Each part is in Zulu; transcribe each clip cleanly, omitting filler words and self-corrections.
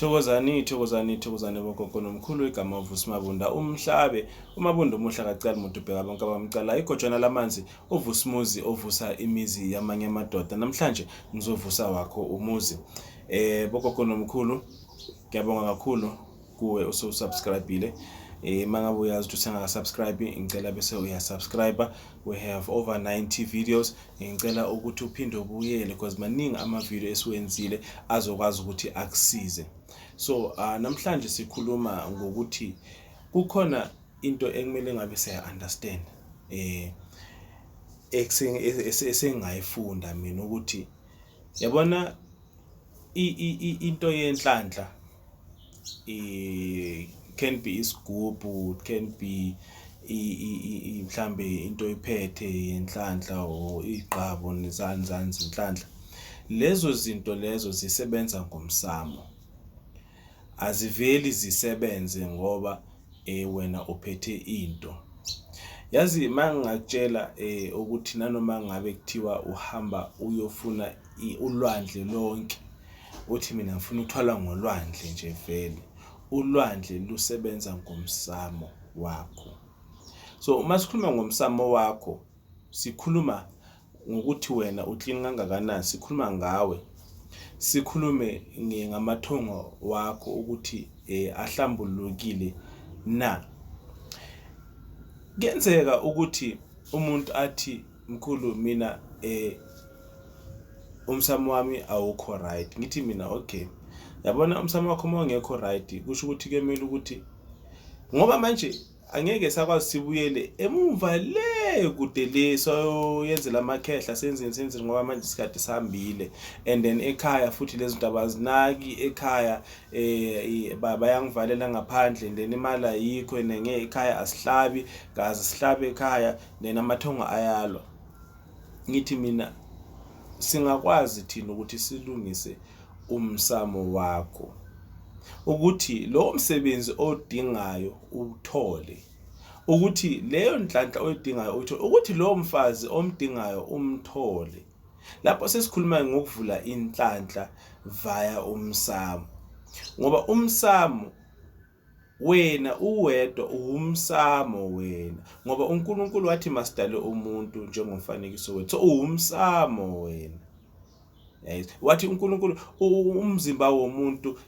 Thokozani wakho nomkhulu igama Vusi Mabunda umhlabe uMabunda umuhla kacala umuntu ubheka abantu abamcala igojwana lamanzi uvusa umuzi ovusa imizi yamanye amadoda namhlanje ngizovusa wakho umuzi bokho nomkhulu ngiyabonga kakhulu kuwe usubscribeile mangabe uyazi ukuthi usengaka-subscribe ngicela bese uyasubscribe. We have over 90 videos. Ngicela ukuthi uphinde ubuyele because maningi ama-video esiwenzile azokwazi ukuthi akusize. So namhlanje sikhuluma ngokuthi kukhona into ekumele ngabe siya-understand esengayifunda mina ukuthi yabona into yenhlanhla can be isigubhu, can be mhlambe into iphethe yenhlanhla o iqhabo nezanzansi inhlanhla. Lezo zinto lezo zisebenza ngomsamo, aziveli zisebenze ngoba wena uphethe into. Yazi mangakutshela ukuthi nanoma ngabe kuthiwa uhamba uyofuna ulwandle lonke, uthi mina ngifuna ukuthwala ngolwandle nje vele, ulwandle lusebenza ngomsamo wakho. So uma sikhuluma ngomsamo wakho sikhuluma ngokuthi wena uclean kangakanani, sikhuluma ngawe, sikhulume ngamathongo wakho ukuthi ahlambulukile na. Kuyenzeka ukuthi umuntu athi mkhulu mina umsamo wami awukho right. Ngithi mina okay, yabona umsamo wakho mawungekho right kusho ukuthi kemela ukuthi ngoba manje angeke sakwazi sibuyele emuva le kude le so yenzela amakhehla senzeni ngoba manje isikhathi sihambile and then ekhaya futhi lezi zinto abazinaki ekhaya bayangivalela ngaphandle and then imali ayikho and ngeke ekhaya asihlabi gazi sihlabe ekhaya then amathongo ayalwa. Ngithi mina singakwazi thina ukuthi silungise umsamo wakho ukuthi lo msebenzi odingayo uthole, ukuthi leyo nhlanhla oyidingayo uthole, ukuthi lo mfazi omdingayo umthole. Lapho sesikhuluma ngokuvula inhlanhla via umsamo, ngoba umsamo wena uwedwa umsamo wena, ngoba uNkulunkulu wathi masidale umuntu njengomfanekiso wethu. So umsamo wena, wathi uNkulunkulu umzimba womuntu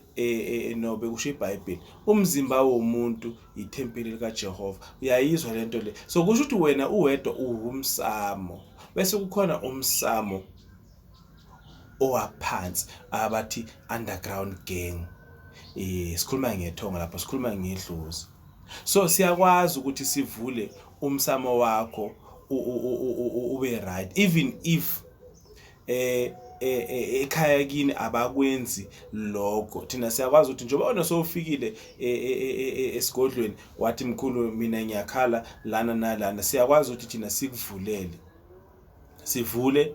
nobe kusho iBhayibheli umzimba womuntu ithempeli likaJehova. Uyayizwa lento le? So kusho ukuthi wena uwedwa umsamo, bese kukhona umsamo owaphansi abathi underground gang. Sikhuluma ngethonga lapha, sikhuluma ngedlozi. So siyakwazi ukuthi sivule umsamo wakho ube right even if ekhaya kini abakwenzi lokho. Thina siyakwazi ukuthi njengoba wena sowufikile esigodlweni wathi mkhulu mina ngiyakhala lana nalana, siyakwazi ukuthi thina sikuvulele, sivule,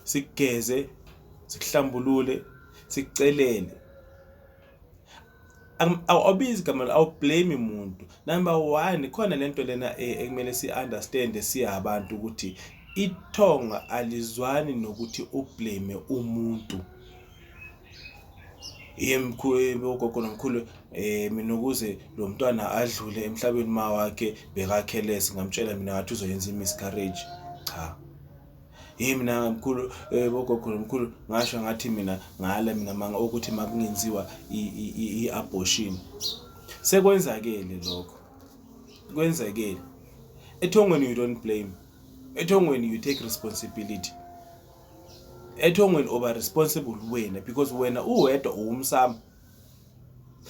sigeze, sikuhlambulule, sikucelele. Awubizi igama, awublame umuntu. Number 1 khona lento lena ekumele si-understand siyabantu ukuthi ithonga alizwani nokuthi ublame umuntu. Ugogo nomkhulu mina ukuze lo mntwana adlule emhlabeni mawakhe bekakhelesi ngamtshela mina ngathi uzoyenza imiscarriage. Cha. Mina mkhulu ugogo nomkhulu ngasho ngathi mina ngala mina manga ukuthi makungenziwa i-abortion. Sekwenzakele lokho. Kwenzakele. Ethongweni you don't blame. Ethongweni you take responsibility. Ethongweni oba responsible wena because wena uwedwa umsamo.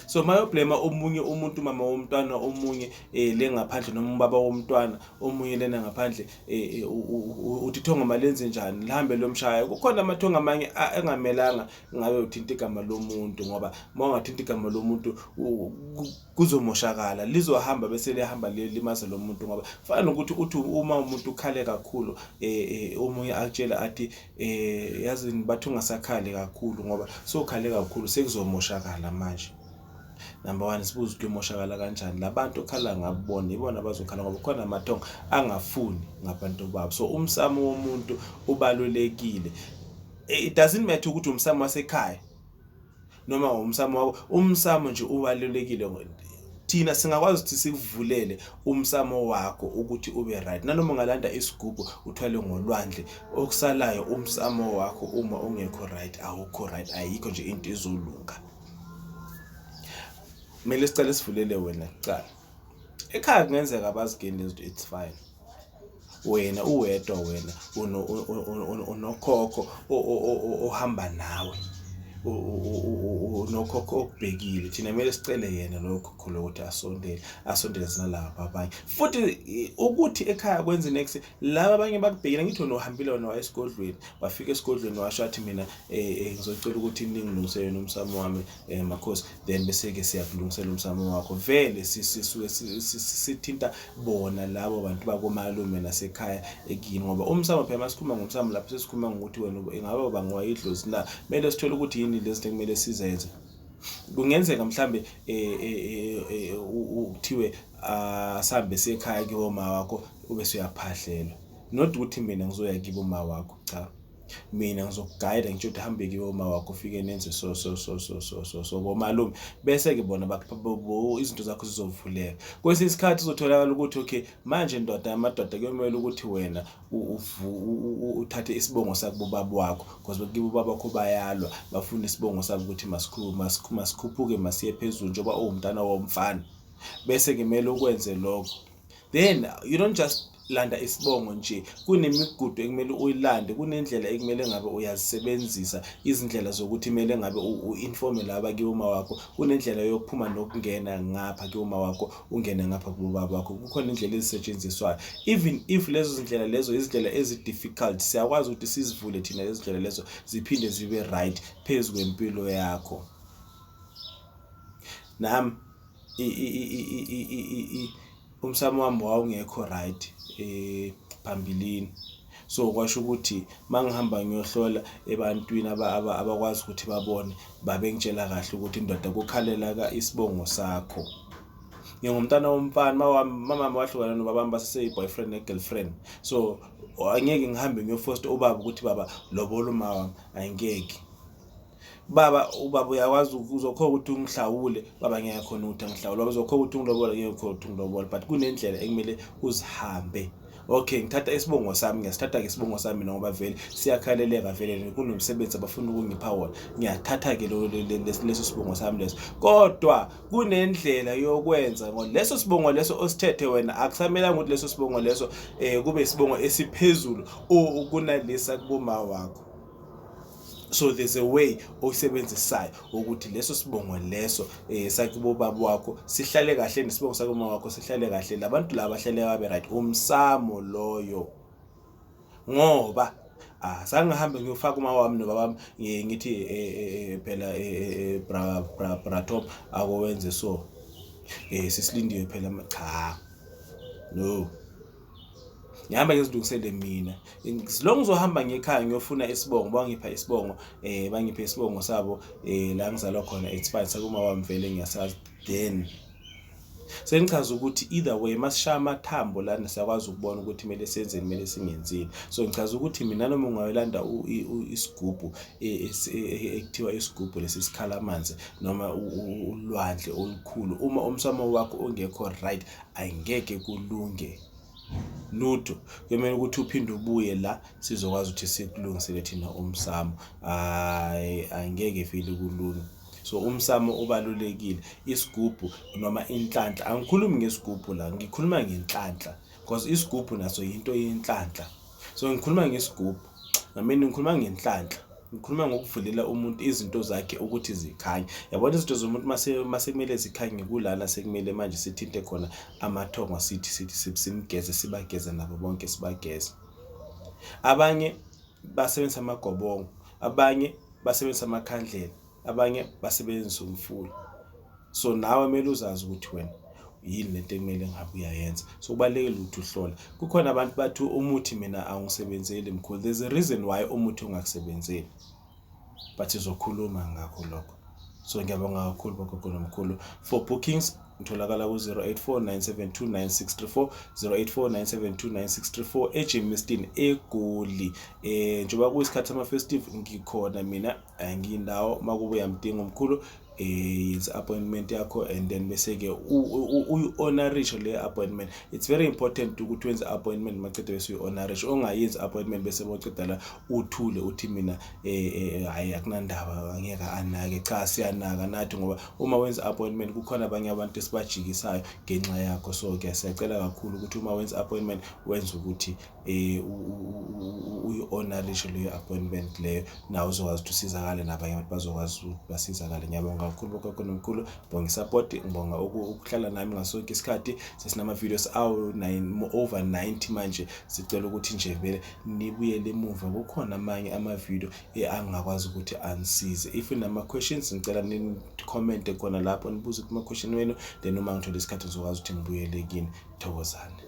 So mayoblema omunye umuntu, mama womntwana omunye lengaphandle noma ubaba womntwana omunye lena ngaphandle uthi ithonga malenze njani lihambe lomshaya. Kukhona amathonga amanye engamelanga ngabe uthinta igama lomuntu, ngoba mawungathinta igama lomuntu kuzomoshakala, lizohamba bese lihamba limaza lo muntu. Ngoba fana ukuthi uthi uma umuntu ukhale kakhulu omunye akutshela athi yazi bathi ungasakhali kakhulu ngoba sokhale kakhulu sekuzomoshakala manje. Number 1 sibuza kuyomoshakala kanjani labantu okhala ngabona, ibona abazokhala ngoba khona amathonga angafuni ngabantu babo. So umsamo womuntu ubalulekile. It doesn't matter ukuthi umsamo wasekhaya noma umsamo wakho. Umsamo nje ubalulekile. Thina singakwazi ukuthi sikuvulele umsamo wakho ukuthi ube right. Nanoma ungalanda isigubhu uthwale ngolwandle, okusalayo umsamo wakho uma ungekho right, awukho right, ayikho nje into ezolunga. Kumele sicale sivulele wena kuqala. Ekhaya kungenzeka abazigeni lezinto, it's fine. Wena uwedwa, wena unokhokho ohamba nawe, unokhokho okubhekile. Thina kumele sicele yena lokho ukuthi asondele sinalapha abanye. Futhi ukuthi ekhaya kwenze next, laba abanye bakubhekile, ngithi wena uhambile wena waya esigodlweni, wafika esigodlweni washo athi mina ngizocela ukuthi ningilungisele nomsamo wami makhosi, then bese-ke siyakulungisela umsamo wakho. Vele sisuke sithinta bona labo bantu bakomalume nasekhaya ekini, ngoba umsamo phela masikhuluma ngomsamo lapho sesikhuluma ngokuthi wena ingaba bangwa idlozi la, kumele sithole ukuthi yini lezi kumele sizenze. Kungenzeka mhlambe ukuthiwe asambe sekhaya kibo ma wakho ubese uyaphahlela, not ukuthi mina ngizoya kibo ma wakho, cha. Mina ngizokuguide ngitsho ukuthi hambe kibo ma wakho ufike nenze so bomalume, bese ke bona izinto zakho zizovuleka. Kwesinye isikhathi uzotholakala ukuthi okay, manje amadoda kuyomela ukuthi wena uthathe isibongo sakubo baba wakho, because kibo baba wakho bayalwa, bafuna isibongo sabo ukuthi masikhuphuke masiye phezulu njengoba uwumntana womfana. Bese ke kumele ukwenze lokho. Then you don't just landa isibongo nje, kunemigudu ekumele uyilande, kunendlela ekumele ngabe uyazisebenzisa, izindlela zokuthi kumele ngabe uinforme laba kiwuma wakho, kunendlela yokuphuma nokungena ngapha kiwuma wakho, ungene ngapha kubaba wakho. Kukhona indlela ezisetshenziswayo, even if lezo zindlela lezo izindlela ezi-difficult, siyakwazi ukuthi sizivule thina lezi ndlela lezo ziphinde zibe right phezu kwempilo yakho. Nami umsamo wami wawungekho right phambilini, so kwasho ukuthi mangihamba ngiyohlola ebantwini abakwazi ukuthi babone, babengitshela kahle ukuthi indoda kukhalela isibongo sakho. Ngingumntana womfana, mama wahlukana nobaba base boyfriend ne girlfriend, so angeke ngihambe ngiyofosta ubaba ukuthi baba lobola uma wami, ayingeke. Ubaba uyakwazi uzokho ukuthi ungihlawule, baba ngeke khona ukuthi ngihlawule, uzokho ukuthi ungilobola, ngeke khona ukuthi ungilobola, but kunendlela ekumele uzihambe. Okay, ngithatha isibongo sami, ngiyasithatha ke isibongo sami ngoba vele siyakhaleleka, vele kunomsebenzi abafuna ukungipha wona, ngiyathatha ke leso sibongo sami leso. Kodwa kunendlela yokwenza, ngoba leso sibongo leso osithethe wena akusamelanga ukuthi leso sibongo leso kube isibongo esiphezulu kunalesa kuboma wakho. So there's a way oyisebenzisayo ukuthi leso sibongo leso sakubo baba wakho sihlale kahle, nesibongo sakuma wakho sihlale kahle, labantu laba bahlale babe right, umsamo loyo. Ngoba sangihambe ngiyofaka uma wami nobaba ngithi phela Tom akowenze so sisilindiwe phela, cha, no. Ngihamba ngizilungisele mina, long uzohamba ngekhaya ngiyofuna isibongo, bangipha isibongo, bangipha isibongo sabo la ngizalwa khona, it's fine, sakuma wami vele ngiyasazi. Then sengichaza ukuthi either way masishaya amathambo lana siyakwazi ukubona ukuthi kumele senzeni, kumele singenzini. So ngichaza ukuthi mina noma ungayolanda isigubhu ekuthiwa isigubhu lesi sikhala amanzi noma ulwandle olukhulu, uma umsamo wakho ongekho right, ayingeke kulunge lutho. Kumele ukuthi uphinde ubuye la sizokwazi ukuthi sikulungisele thina umsamo, angeke vele kulunge. So umsamo ubalulekile. Isigubhu noma inhlanhla, angikhulumi ngesigubhu la, ngikhuluma ngenhlanhla, because isigubhu naso into yenhlanhla. So ngikhuluma ngesigubhu, nami ngikhuluma ngenhlanhla, ngikhuluma ngokuvulela umuntu izinto zakhe ukuthi zikhanye. Yabona izinto zomuntu mase kumele zikhanye, kulana sekumele manje sithinte khona amathongo, sithi simgeze, sibageze nabo bonke sibageze. Abanye basebenzisa amagobongo, abanye basebenzisa amakhandlela, abanye basebenzisa umfula. So nawe kumele uzazi ukuthi wena yini lento ekumele ngabe uyayenza. So kubalekile ukuthi uhlola. Kukhona abantu bathi umuthi mina awungisebenzeli mkhulu, there's a reason why umuthi ungakusebenzeli, but izokhuluma ngakho lokho. So ngiyabonga kakhulu gogo nomkhulu. For bookings utholakala ku 0849729634 0849729634 eGermiston Egoli. Njengoba kuyisikhathi ama festive ngikhona mina ngiyindawo makubuya mdingo omkhulu is appointment yakho, and then bese ke honorisho le appointment. It's very important ukuthi wenze appointment maqede bese honorisho, ongayenzi appointment bese boceda la uthule uthi mina hayi akunandaba angeke anake. Cha, siyanaka nathi ngoba uma wenza appointment kukhona abanye abantu esibajikisayo ngenxa yakho. So ke siyacela kakhulu ukuthi uma wenza appointment wenze ukuthi uyi-honorisho leyo appointment leyo, nawe uzokwazi ukuthi usizakale nabanye abantu bazokwazi ukuthi basizakale. Ngiyabonga kakhulu gogo nomkhulu, ngibonga isupport, ngibonga ukuhlala nami ngasonke isikhathi. Sesinama videos over 90 manje. Sicela ukuthi nje vele nibuyele emuva, kukhona amanye ama video angakwazi ukuthi anisize. If unama questions ngicela ni comment khona lapho nibuze ama question wenu, then uma ngithola isikhathi ngizokwazi ukuthi ngibuyele kini. Thokozani.